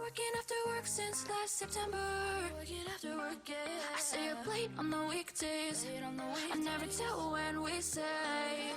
Working after work since last September. Working after work, yeah. I stay up late on the weekdays. I never tell when we say. I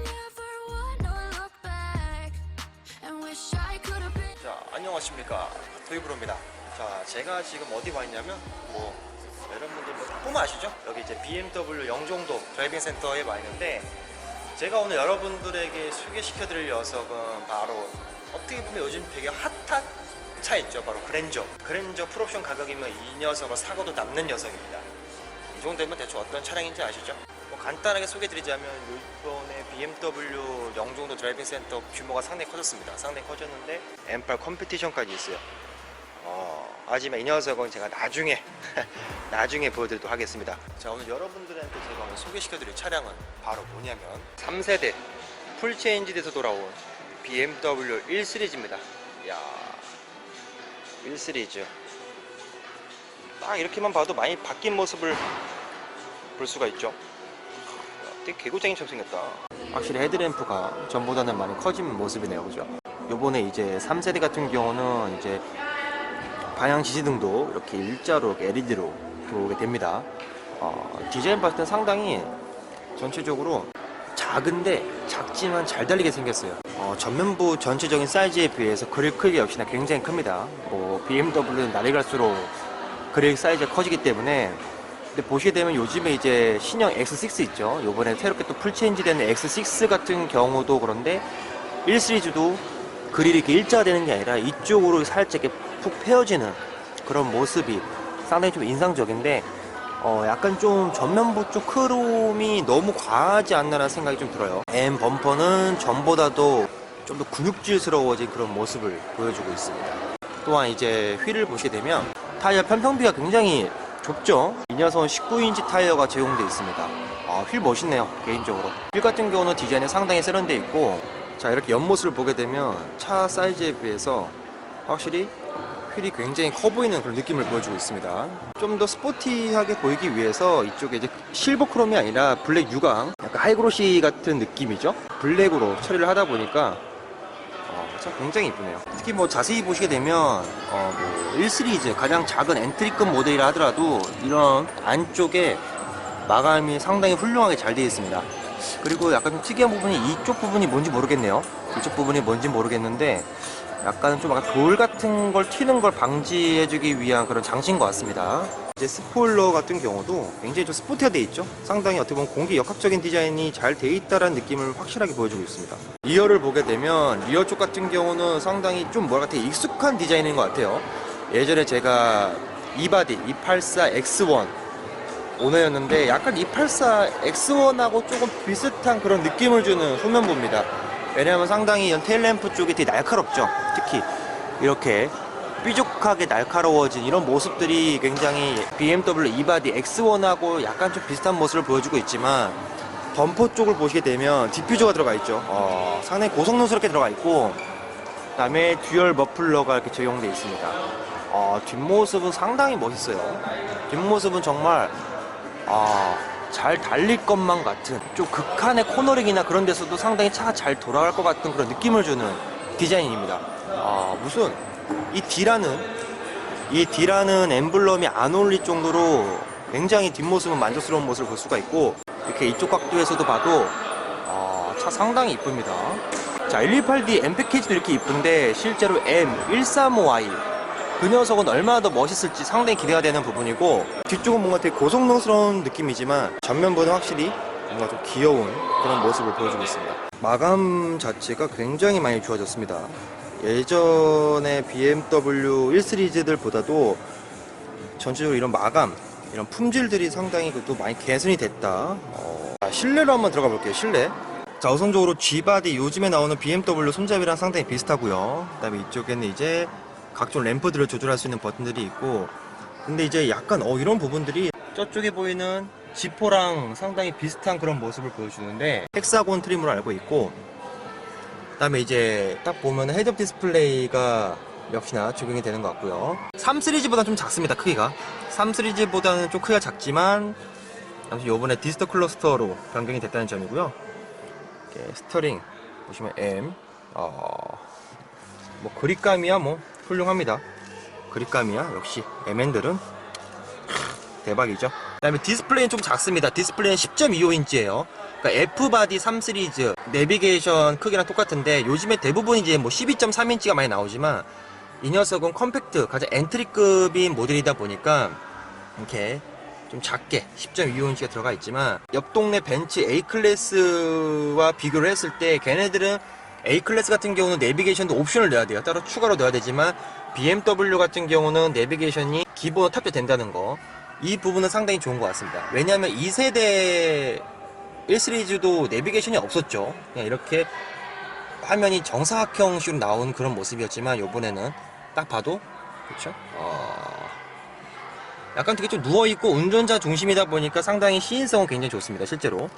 never wanna look back and wish I could have been. 자, 안녕하십니까, 토이브로입니다. 자, 제가 지금 어디 와 있냐면 여러분들 보면 아시죠? 여기 이제 BMW 영종도 드라이빙 센터에 와 있는데, 제가 오늘 여러분들에게 소개시켜 드릴 녀석은 바로 어떻게 보면 요즘 되게 핫한 차 있죠. 바로 그랜저 풀옵션 가격이면 이 녀석을 사고도 남는 녀석입니다. 이 정도면 대충 어떤 차량인지 아시죠? 간단하게 소개드리자면 이번에 BMW 영종도 드라이빙 센터 규모가 상당히 커졌습니다. 상당히 커졌는데 M8 컴피티션까지 있어요. 하지만 이 녀석은 제가 나중에 보여드리도록 하겠습니다. 자, 오늘 여러분들한테 제가 오늘 소개시켜드릴 차량은 바로 뭐냐면 3세대 풀체인지 돼서 돌아온 BMW 1 시리즈입니다. 이야, 1 시리즈 딱 이렇게만 봐도 많이 바뀐 모습을 볼 수가 있죠. 되게 개구쟁이처럼 생겼다. 확실히 헤드램프가 전보다는 많이 커진 모습이네요, 그죠? 요번에 이제 3세대 같은 경우는 이제 방향 지시등도 이렇게 일자로 LED로 들어오게 됩니다. 디자인 봤을 때 상당히 전체적으로 작은데 작지만 잘 달리게 생겼어요. 전면부 전체적인 사이즈에 비해서 그릴 크기 역시나 굉장히 큽니다. BMW는 날이 갈수록 그릴 사이즈가 커지기 때문에, 근데 보시게 되면 요즘에 이제 신형 X6 있죠. 요번에 새롭게 또 풀체인지 되는 X6 같은 경우도 그런데 1 시리즈도 그릴이 이렇게 일자되는 게 아니라 이쪽으로 살짝 이렇게 푹 펴지는 그런 모습이 상당히 좀 인상적인데, 약간 좀 전면부 쪽 크롬이 너무 과하지 않나라는 생각이 좀 들어요. M 범퍼는 전보다도 좀 더 근육질스러워진 그런 모습을 보여주고 있습니다. 또한 이제 휠을 보시게 되면 타이어 편평비가 굉장히 좁죠. 이 녀석은 19인치 타이어가 제공되어 있습니다. 휠 멋있네요, 개인적으로. 휠 같은 경우는 디자인이 상당히 세련되어 있고, 자, 이렇게 옆모습을 보게 되면 차 사이즈에 비해서 확실히 휠이 굉장히 커 보이는 그런 느낌을 보여주고 있습니다. 좀 더 스포티하게 보이기 위해서 이쪽에 이제 실버 크롬이 아니라 블랙 유광, 약간 하이그로시 같은 느낌이죠. 블랙으로 처리를 하다 보니까 참 굉장히 이쁘네요. 특히 자세히 보시게 되면 1 시리즈 가장 작은 엔트리급 모델이라 하더라도 이런 안쪽에 마감이 상당히 훌륭하게 잘 되어 있습니다. 그리고 약간 좀 특이한 부분이 이쪽 부분이 뭔지 모르겠네요. 이쪽 부분이 뭔지 모르겠는데 약간 좀 돌 같은 걸 튀는 걸 방지해주기 위한 그런 장치인 것 같습니다. 이제 스포일러 같은 경우도 굉장히 좀 스포티가 되어 있죠. 상당히 어떻게 보면 공기 역학적인 디자인이 잘 되어 있다는 느낌을 확실하게 보여주고 있습니다. 리어를 보게 되면 리어 쪽 같은 경우는 상당히 좀 되게 익숙한 디자인인 것 같아요. 예전에 제가 이바디 284 X1 오너였는데 약간 284 X1하고 조금 비슷한 그런 느낌을 주는 후면부입니다. 왜냐하면 상당히 테일램프 쪽이 되게 날카롭죠. 특히 이렇게 삐죽하게 날카로워진 이런 모습들이 굉장히 BMW 이바디 X1하고 약간 좀 비슷한 모습을 보여주고 있지만, 범퍼 쪽을 보시게 되면 디퓨저가 들어가 있죠. 상당히 고성능스럽게 들어가 있고, 그 다음에 듀얼 머플러가 이렇게 적용되어 있습니다. 뒷모습은 상당히 멋있어요. 뒷모습은 정말 잘 달릴 것만 같은, 좀 극한의 코너링이나 그런 데서도 상당히 차가 잘 돌아갈 것 같은 그런 느낌을 주는 디자인입니다. 무슨 이 D라는 엠블럼이 안 어울릴 정도로 굉장히 뒷모습은 만족스러운 모습을 볼 수가 있고, 이렇게 이쪽 각도에서도 봐도 차 상당히 이쁩니다. 자, 128D M 패키지도 이렇게 이쁜데 실제로 M135i 그 녀석은 얼마나 더 멋있을지 상당히 기대가 되는 부분이고, 뒤쪽은 뭔가 되게 고성능스러운 느낌이지만 전면부는 확실히 뭔가 좀 귀여운 그런 모습을 보여주고 있습니다. 마감 자체가 굉장히 많이 좋아졌습니다. 예전에 BMW 1 시리즈들보다도 전체적으로 이런 마감, 이런 품질들이 상당히 또 많이 개선이 됐다. 실내로 한번 들어가 볼게요. 실내. 자, 우선적으로 G바디 요즘에 나오는 BMW 손잡이랑 상당히 비슷하고요. 그 다음에 이쪽에는 이제 각종 램프들을 조절할 수 있는 버튼들이 있고, 근데 이제 약간 이런 부분들이 저쪽에 보이는 G4랑 상당히 비슷한 그런 모습을 보여주는데, 헥사곤 트림으로 알고 있고, 그 다음에 이제 딱 보면 헤드업 디스플레이가 역시나 적용이 되는 것 같고요. 3 시리즈보다는 좀 작습니다, 크기가. 3 시리즈보다는 좀 크기가 작지만 아무튼 요번에 디지털 클러스터로 변경이 됐다는 점이고요. 이렇게 스터링 보시면 M, 그립감이야 훌륭합니다. 그립감이야 역시 M&들은 대박이죠. 그 다음에 디스플레이는 좀 작습니다. 디스플레이는 10.25인치예요 그러니까 F바디 3 시리즈 내비게이션 크기랑 똑같은데 요즘에 대부분 이제 뭐 12.3인치가 많이 나오지만 이 녀석은 컴팩트 가장 엔트리급인 모델이다 보니까 이렇게 좀 작게 10.25인치가 들어가 있지만 옆 동네 벤츠 A클래스와 비교를 했을 때 걔네들은 A클래스 같은 경우는 내비게이션도 옵션을 넣어야 돼요. 따로 추가로 넣어야 되지만 BMW 같은 경우는 내비게이션이 기본으로 탑재된다는 거, 이 부분은 상당히 좋은 것 같습니다. 왜냐하면 2세대 1시리즈도 내비게이션이 없었죠. 그냥 이렇게 화면이 정사각형식으로 나온 그런 모습이었지만 요번에는 딱 봐도 그렇죠? 약간 되게 좀 누워있고 운전자 중심이다 보니까 상당히 시인성은 굉장히 좋습니다 실제로.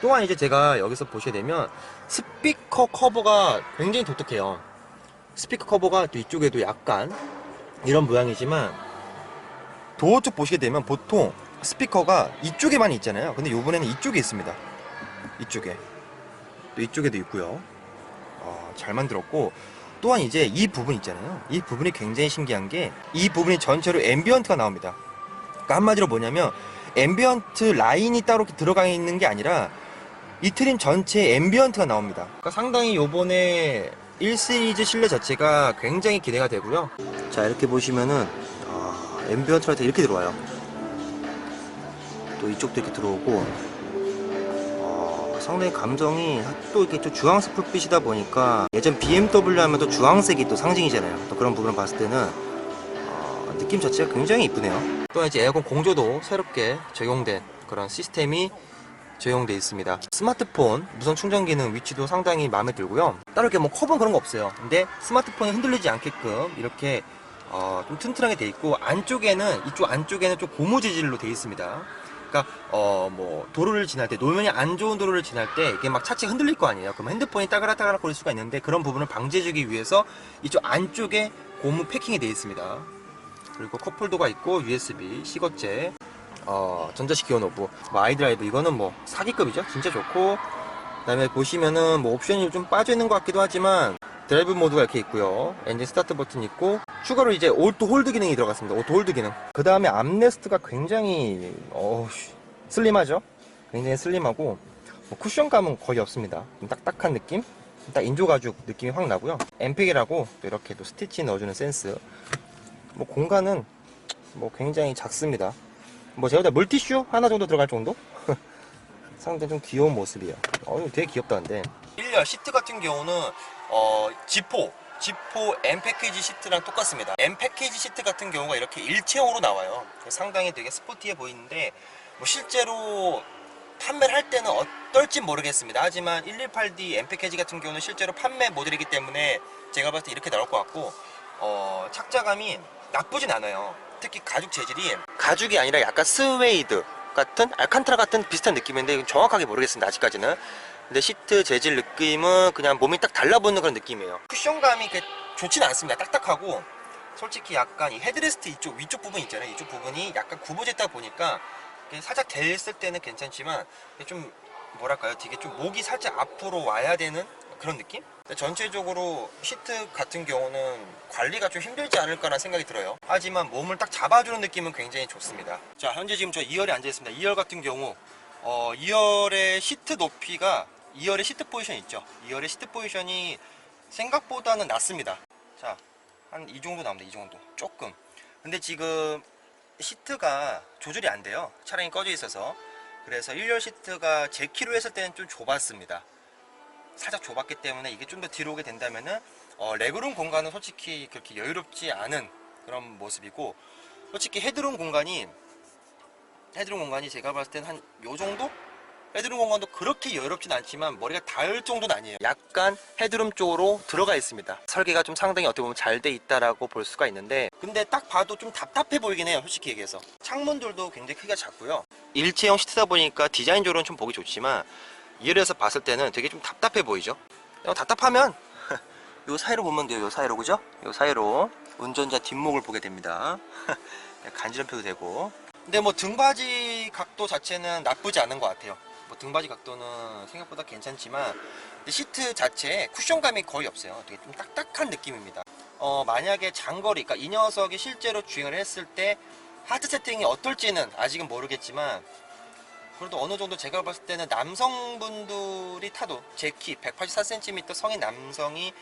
또한 이제 제가 여기서 보시게 되면 스피커 커버가 굉장히 독특해요. 스피커 커버가 또 이쪽에도 약간 이런 모양이지만 도어 쪽 보시게 되면 보통 스피커가 이쪽에만 있잖아요. 근데 요번에는 이쪽에 있습니다. 이쪽에 또 이쪽에도 있고요. 잘 만들었고, 또한 이제 이 부분 있잖아요. 이 부분이 굉장히 신기한 게 이 부분이 전체로 앰비언트가 나옵니다. 그러니까 한마디로 뭐냐면 앰비언트 라인이 따로 이렇게 들어가 있는 게 아니라 이 트림 전체에 앰비언트가 나옵니다. 그러니까 상당히 요번에 1시리즈 실내 자체가 굉장히 기대가 되고요. 자, 이렇게 보시면은 앰비언트가 이렇게 들어와요. 또 이쪽도 이렇게 들어오고, 상당히 감성이 또 이렇게 좀 주황색 불빛이다 보니까 예전 BMW 하면 또 주황색이 또 상징이잖아요. 또 그런 부분을 봤을 때는 느낌 자체가 굉장히 이쁘네요. 또 이제 에어컨 공조도 새롭게 적용된 그런 시스템이 적용되어 있습니다. 스마트폰 무선 충전 기능 위치도 상당히 마음에 들고요. 따로 이렇게 뭐 컵은 그런 거 없어요. 근데 스마트폰이 흔들리지 않게끔 이렇게 좀 튼튼하게 되어 있고, 안쪽에는 이쪽 안쪽에는 좀 고무 재질로 되어 있습니다. 그러니까 뭐 도로를 지날 때, 노면이 안 좋은 도로를 지날 때 이게 막 차체 흔들릴 거 아니에요. 그럼 핸드폰이 따그락따그락 거릴 수가 있는데 그런 부분을 방지해주기 위해서 이쪽 안쪽에 고무 패킹이 되어 있습니다. 그리고 컵홀더가 있고 USB, 시거제, 전자식 기어 노브, 뭐 아이드라이브, 이거는 뭐 사기급이죠. 진짜 좋고, 그 다음에 보시면은 뭐 옵션이 좀 빠져있는 것 같기도 하지만 드라이브 모드가 이렇게 있고요. 엔진 스타트 버튼 있고, 추가로 이제 오토 홀드 기능이 들어갔습니다. 오토 홀드 기능. 그 다음에 암레스트가 굉장히 슬림하죠. 굉장히 슬림하고, 뭐 쿠션감은 거의 없습니다. 좀 딱딱한 느낌, 딱 인조 가죽 느낌이 확 나고요. 엠팩이라고 또 이렇게 또 스티치 넣어주는 센스. 뭐 공간은 뭐 굉장히 작습니다. 뭐 제가 물티슈 하나 정도 들어갈 정도? 상당히 좀 귀여운 모습이에요. 이거 되게 귀엽다. 근데 1열 시트 같은 경우는 지포 M 패키지 시트랑 똑같습니다. M 패키지 시트 같은 경우가 이렇게 일체형으로 나와요. 상당히 되게 스포티해 보이는데, 뭐 실제로 판매를 할 때는 어떨지 모르겠습니다. 하지만 118D M 패키지 같은 경우는 실제로 판매 모델이기 때문에 제가 봤을 때 이렇게 나올 것 같고, 착자감이 나쁘진 않아요. 특히 가죽 재질이 가죽이 아니라 약간 스웨이드 같은, 알칸타라 같은 비슷한 느낌인데 정확하게 모르겠습니다 아직까지는. 근데 시트 재질 느낌은 그냥 몸이 딱 달라붙는 그런 느낌이에요. 쿠션감이 좋진 않습니다. 딱딱하고, 솔직히 약간 이 헤드레스트 이쪽 위쪽 부분 있잖아요. 이쪽 부분이 약간 구부졌다 보니까 살짝 댔을 때는 괜찮지만 좀 뭐랄까요, 되게 좀 목이 살짝 앞으로 와야 되는 그런 느낌? 전체적으로 시트 같은 경우는 관리가 좀 힘들지 않을까라는 생각이 들어요. 하지만 몸을 딱 잡아주는 느낌은 굉장히 좋습니다. 자, 현재 지금 저 2열에 앉아 있습니다. 2열 같은 경우 2열의 시트 높이가, 2열의 시트 포지션 있죠. 2열의 시트 포지션이 생각보다는 낮습니다. 자, 한 이 정도 나옵니다. 이 정도 조금. 근데 지금 시트가 조절이 안 돼요. 차량이 꺼져 있어서. 그래서 1열 시트가 제 키로 했을 때는 좀 좁았습니다. 살짝 좁았기 때문에 이게 좀 더 뒤로 오게 된다면은 레그룸 공간은 솔직히 그렇게 여유롭지 않은 그런 모습이고, 솔직히 헤드룸 공간이 제가 봤을 때는 한 요 정도? 헤드룸 공간도 그렇게 여유롭진 않지만 머리가 닿을 정도는 아니에요. 약간 헤드룸 쪽으로 들어가 있습니다. 설계가 좀 상당히 어떻게 보면 잘 돼 있다라고 볼 수가 있는데, 근데 딱 봐도 좀 답답해 보이긴 해요. 솔직히 얘기해서 창문들도 굉장히 크기가 작고요. 일체형 시트다 보니까 디자인적으로는 좀 보기 좋지만 2열에서 봤을 때는 되게 좀 답답해 보이죠. 답답하면 요 사이로 보면 돼요. 요 사이로, 그죠? 요 사이로 운전자 뒷목을 보게 됩니다. 간지럼펴도 되고. 근데 뭐 등받이 각도 자체는 나쁘지 않은 것 같아요. 뭐 등받이 각도는 생각보다 괜찮지만 시트 자체에 쿠션감이 거의 없어요. 되게 좀 딱딱한 느낌입니다. 만약에 장거리, 그러니까 이 녀석이 실제로 주행을 했을 때 하드 세팅이 어떨지는 아직은 모르겠지만, 그래도 어느 정도 제가 봤을 때는 남성분들이 타도 제 키 184cm 성인 남성이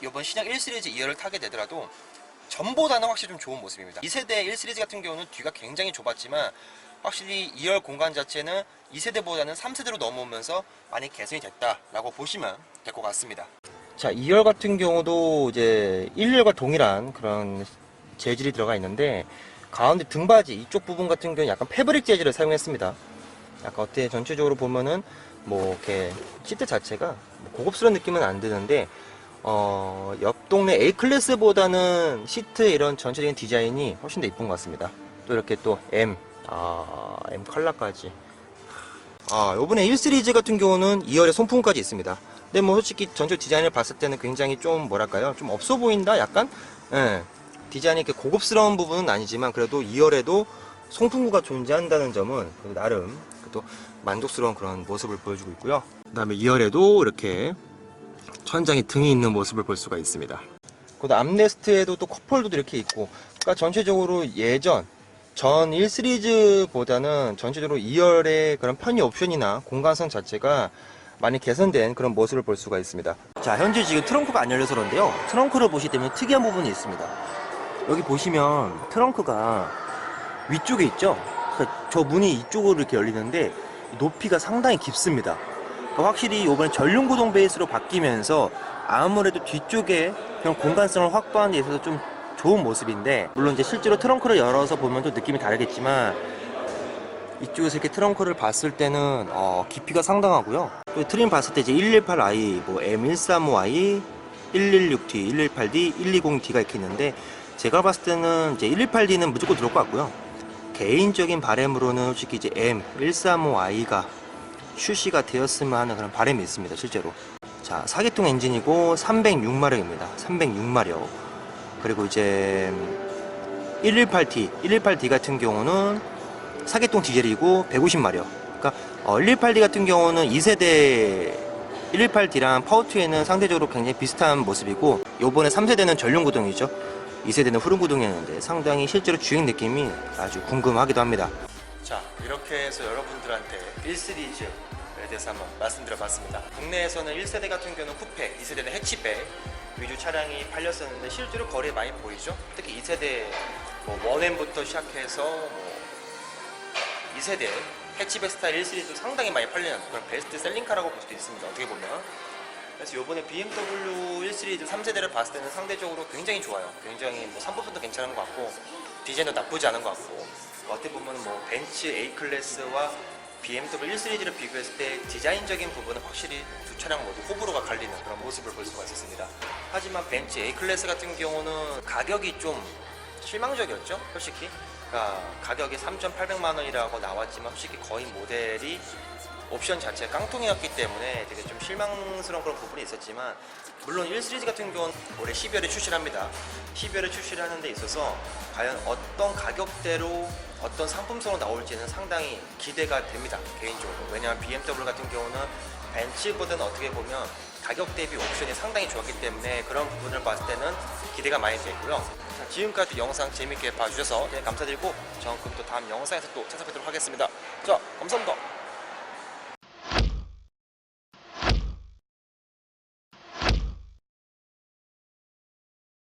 이번 신형 1시리즈 2열을 타게 되더라도 전보다는 확실히 좀 좋은 모습입니다. 2세대 1시리즈 같은 경우는 뒤가 굉장히 좁았지만 확실히 2열 공간 자체는 2세대보다는 3세대로 넘어오면서 많이 개선이 됐다라고 보시면 될 것 같습니다. 자, 2열 같은 경우도 이제 1열과 동일한 그런 재질이 들어가 있는데, 가운데 등받이 이쪽 부분 같은 경우는 약간 패브릭 재질을 사용했습니다. 약간 어때, 전체적으로 보면은 뭐 이렇게 시트 자체가 고급스러운 느낌은 안 드는데, 옆 동네 A클래스보다는 시트 이런 전체적인 디자인이 훨씬 더 이쁜 것 같습니다. 또 이렇게 또 M 컬러까지. 요번에 1시리즈 같은 경우는 2열에 송풍까지 있습니다. 근데 뭐 솔직히 전체 디자인을 봤을 때는 굉장히 좀 뭐랄까요, 좀 없어 보인다 약간. 예, 디자인이 이렇게 고급스러운 부분은 아니지만 그래도 2열에도 송풍구가 존재한다는 점은 나름 또 만족스러운 그런 모습을 보여주고 있고요. 그 다음에 2열에도 이렇게 천장에 등이 있는 모습을 볼 수가 있습니다. 그 암레스트에도 또 컵홀더도 이렇게 있고, 그러니까 전체적으로 전 1시리즈보다는 전체적으로 2열의 그런 편의 옵션이나 공간성 자체가 많이 개선된 그런 모습을 볼 수가 있습니다. 자, 현재 지금 트렁크가 안 열려서 그런데요, 트렁크를 보시게 되면 특이한 부분이 있습니다. 여기 보시면 트렁크가 위쪽에 있죠. 그러니까 저 문이 이쪽으로 이렇게 열리는데 높이가 상당히 깊습니다. 그러니까 확실히 이번에 전륜구동 베이스로 바뀌면서 아무래도 뒤쪽에 그런 공간성을 확보하는 데 있어서 좀 좋은 모습인데, 물론 이제 실제로 트렁크를 열어서 보면 또 느낌이 다르겠지만 이쪽에서 이렇게 트렁크를 봤을 때는 깊이가 상당하고요. 또 트림 봤을 때 이제 118i, 뭐 M135i, 116D, 118D, 120D가 이렇게 있는데, 제가 봤을 때는 이제 118D는 무조건 들어올 것 같고요. 개인적인 바람으로는 솔직히 이제 M135i가 출시가 되었으면 하는 그런 바람이 있습니다, 실제로. 자, 4기통 엔진이고 306마력입니다. 306마력. 그리고 이제 118D 같은 경우는 4기통 디젤이고 150마력. 그러니까 118D 같은 경우는 2세대 118D랑 파워2에는 상대적으로 굉장히 비슷한 모습이고, 요번에 3세대는 전륜구동이죠. 2세대는 후륜구동이었는데 상당히 실제로 주행 느낌이 아주 궁금하기도 합니다. 자, 이렇게 해서 여러분들한테 1시리즈에 대해서 한번 말씀드려봤습니다. 국내에서는 1세대 같은 경우는 쿠페, 2세대는 해치백 위주 차량이 팔렸었는데 실제로 거리에 많이 보이죠. 특히 2세대 뭐 원엠부터 시작해서 뭐 2세대 해치백 스타일 1시리즈도 상당히 많이 팔리는 그런 베스트 셀링카라고 볼 수도 있습니다, 어떻게 보면. 그래서 이번에 BMW 1시리즈 3세대를 봤을 때는 상대적으로 굉장히 좋아요. 굉장히 뭐 3부분도 괜찮은 것 같고, 디자인도 나쁘지 않은 것 같고, 어떻게 보면 뭐 벤츠 A클래스와 BMW 1시리즈를 비교했을 때 디자인적인 부분은 확실히 두 차량 모두 호불호가 갈리는 그런 모습을 볼 수가 있었습니다. 하지만 벤츠 A클래스 같은 경우는 가격이 좀 실망적이었죠, 솔직히. 그러니까 가격이 3,800만 원이라고 나왔지만 솔직히 거의 모델이 옵션 자체가 깡통이었기 때문에 되게 좀 실망스러운 그런 부분이 있었지만, 물론 1시리즈 같은 경우는 올해 12월에 출시를 합니다. 12월에 출시를 하는 데 있어서 과연 어떤 가격대로 어떤 상품성으로 나올지는 상당히 기대가 됩니다, 개인적으로. 왜냐하면 BMW 같은 경우는 벤츠보다는 어떻게 보면 가격 대비 옵션이 상당히 좋았기 때문에 그런 부분을 봤을 때는 기대가 많이 되고요. 자, 지금까지 영상 재밌게 봐주셔서 감사드리고, 저는 그럼 또 다음 영상에서 또 찾아뵙도록 하겠습니다. 자, 감사합니다.